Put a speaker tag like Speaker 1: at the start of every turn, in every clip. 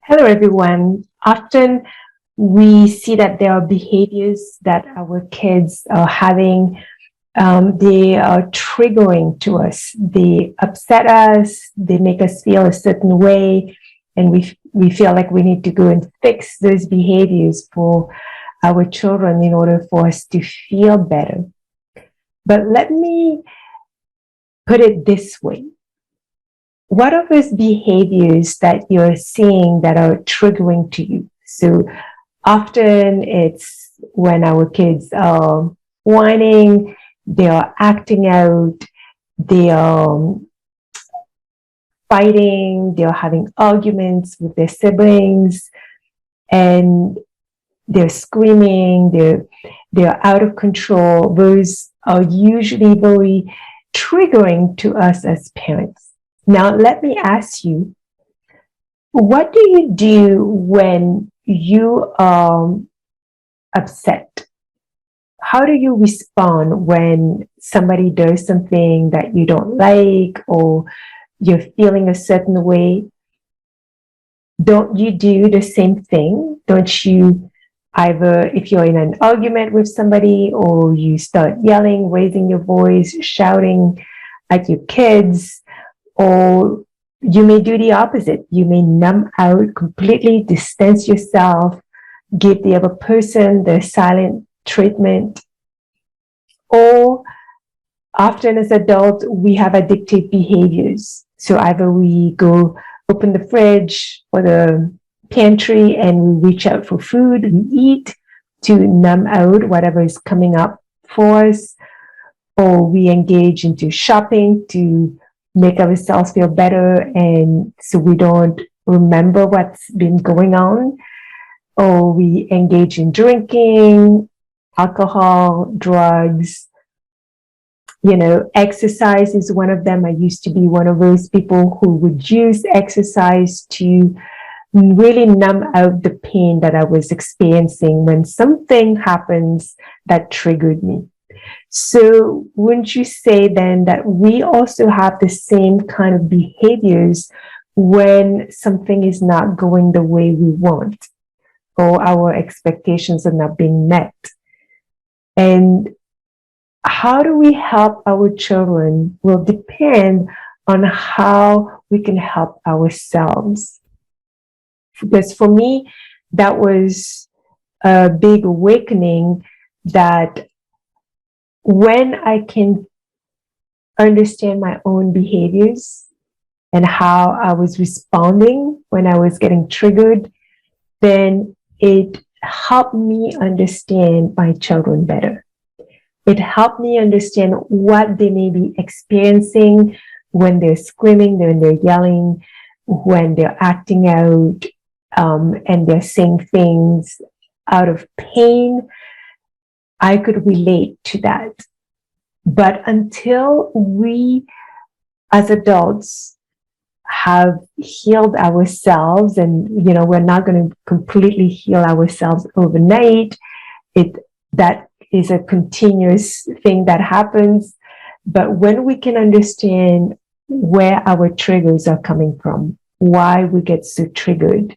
Speaker 1: Hello, everyone. Often we see that there are behaviors that our kids are having. They are triggering to us. They upset us. They make us feel a certain way, and we feel like we need to go and fix those behaviors for our children in order for us to feel better. But let me put it this way: what are those behaviors that you're seeing that are triggering to you? So often it's when our kids are whining, they are acting out, they are fighting, they are having arguments with their siblings, and they're screaming, they're out of control. Those are usually very triggering to us as parents. Now, let me ask you, what do you do when you are upset? How do you respond when somebody does something that you don't like or you're feeling a certain way? Don't you do the same thing? Don't you either, if you're in an argument with somebody, or you start yelling, raising your voice, shouting at your kids, or you may do the opposite. You may numb out, completely distance yourself, give the other person the silent treatment. Or often as adults, we have addictive behaviors. So either we go open the fridge or the pantry and we reach out for food, we eat to numb out whatever is coming up for us, or we engage into shopping to make ourselves feel better and so we don't remember what's been going on, or we engage in drinking, alcohol, drugs. Exercise is one of them. I used to be one of those people who would use exercise to really numb out the pain that I was experiencing when something happens that triggered me. So wouldn't you say then that we also have the same kind of behaviors when something is not going the way we want or our expectations are not being met? And how do we help our children will depend on how we can help ourselves. Because for me, that was a big awakening, that when I can understand my own behaviors and how I was responding when I was getting triggered, then it helped me understand my children better. It helped me understand what they may be experiencing when they're screaming, when they're yelling, when they're acting out, and they're saying things out of pain. I could relate to that. But until we as adults have healed ourselves, and we're not going to completely heal ourselves overnight, that is a continuous thing that happens. But when we can understand where our triggers are coming from, why we get so triggered,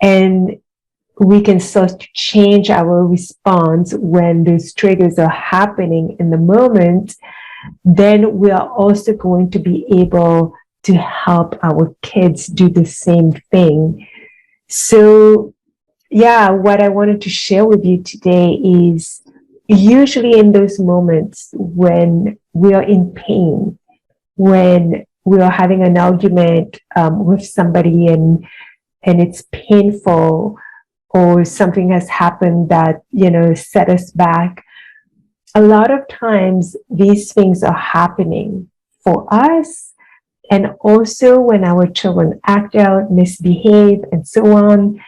Speaker 1: and we can start to change our response when those triggers are happening in the moment, then we are also going to be able to help our kids do the same thing. So yeah, what I wanted to share with you today is, usually in those moments when we are in pain, when we are having an argument with somebody and it's painful, or something has happened that set us back, a lot of times these things are happening for us, and also when our children act out, misbehave, and so on,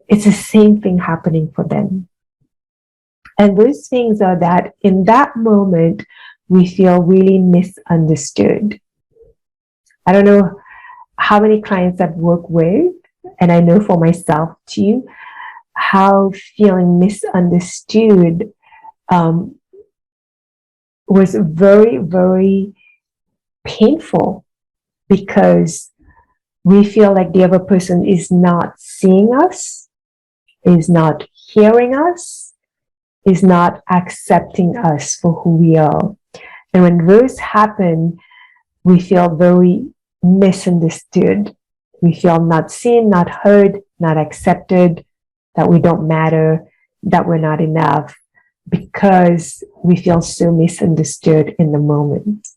Speaker 1: it's the same thing happening for them. And those things are that in that moment, we feel really misunderstood. I don't know how many clients I've worked with, and I know for myself too, how feeling misunderstood was very, very painful, because we feel like the other person is not seeing us, is not hearing us, is not accepting us for who we are. And when those happen, we feel very misunderstood. We feel not seen, not heard, not accepted, that we don't matter, that we're not enough, because we feel so misunderstood in the moment.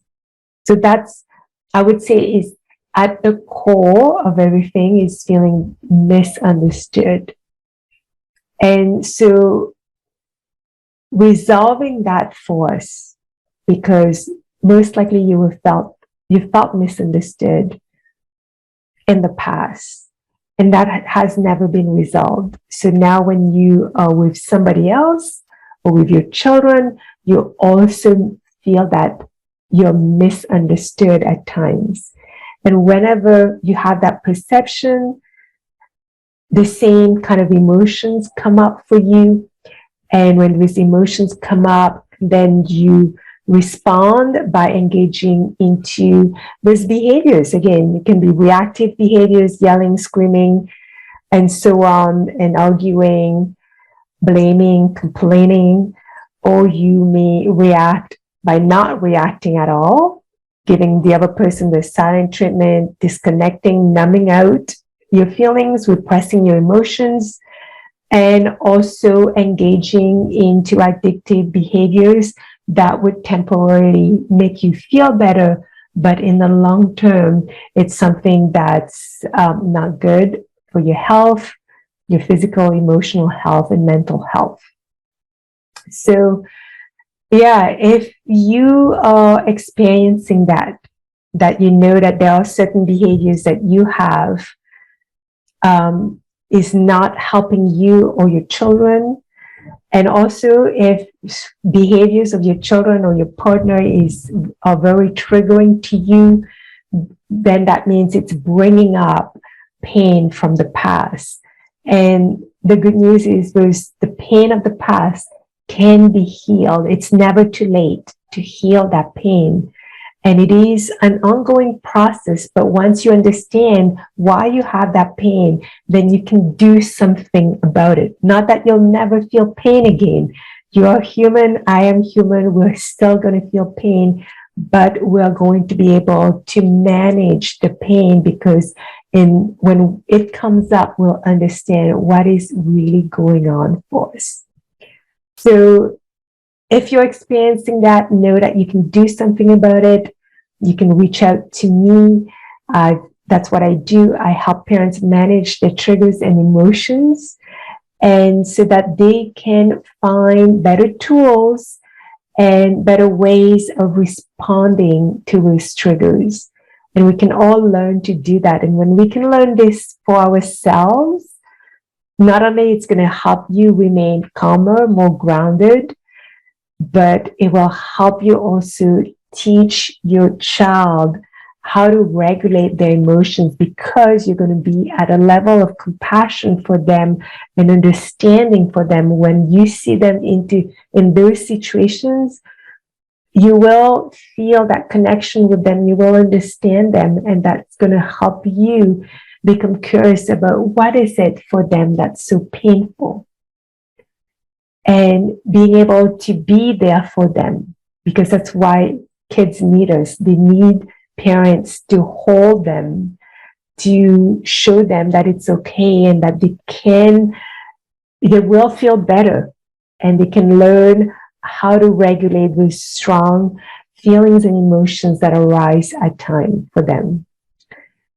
Speaker 1: So that's, I would say, is at the core of everything, is feeling misunderstood. And so resolving that for us, because most likely you felt misunderstood in the past, and that has never been resolved. So now when you are with somebody else or with your children, you also feel that you're misunderstood at times. And whenever you have that perception, the same kind of emotions come up for you. And when these emotions come up, then you respond by engaging into those behaviors. Again, it can be reactive behaviors, yelling, screaming, and so on, and arguing, blaming, complaining, or you may react by not reacting at all, giving the other person the silent treatment, disconnecting, numbing out your feelings, repressing your emotions, and also engaging into addictive behaviors that would temporarily make you feel better, but in the long term, it's something that's not good for your health, your physical, emotional health, and mental health. So, yeah, if you are experiencing that you know that there are certain behaviors that you have is not helping you or your children, and also if behaviors of your children or your partner are very triggering to you, then that means it's bringing up pain from the past. And the good news is the pain of the past can be healed. It's never too late to heal that pain. And it is an ongoing process, but once you understand why you have that pain, then you can do something about it. Not that you'll never feel pain again. You are human, I am human, we're still going to feel pain, but we're going to be able to manage the pain, because when it comes up, we'll understand what is really going on for us. So if you're experiencing that, know that you can do something about it. You can reach out to me. That's what I do. I help parents manage their triggers and emotions, and so that they can find better tools and better ways of responding to those triggers. And we can all learn to do that. And when we can learn this for ourselves, not only it's going to help you remain calmer, more grounded, but it will help you also teach your child how to regulate their emotions, because you're going to be at a level of compassion for them and understanding for them. When you see them in those situations, you will feel that connection with them, you will understand them, and that's going to help you become curious about what is it for them that's so painful, and being able to be there for them, because that's why kids need us. They need parents to hold them, to show them that it's okay and that they will feel better, and they can learn how to regulate those strong feelings and emotions that arise at time for them.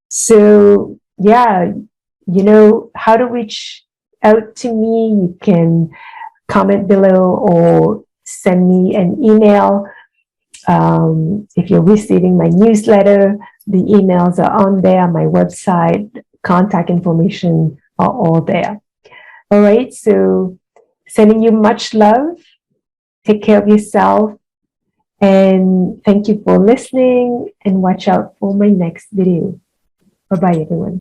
Speaker 1: So yeah, you know how to reach out to me. You can comment below or send me an email. If you're receiving my newsletter, the emails are on there. My website, contact information are all there. All right, so sending you much love. Take care of yourself, and thank you for listening, and watch out for my next video. Bye-bye, everyone.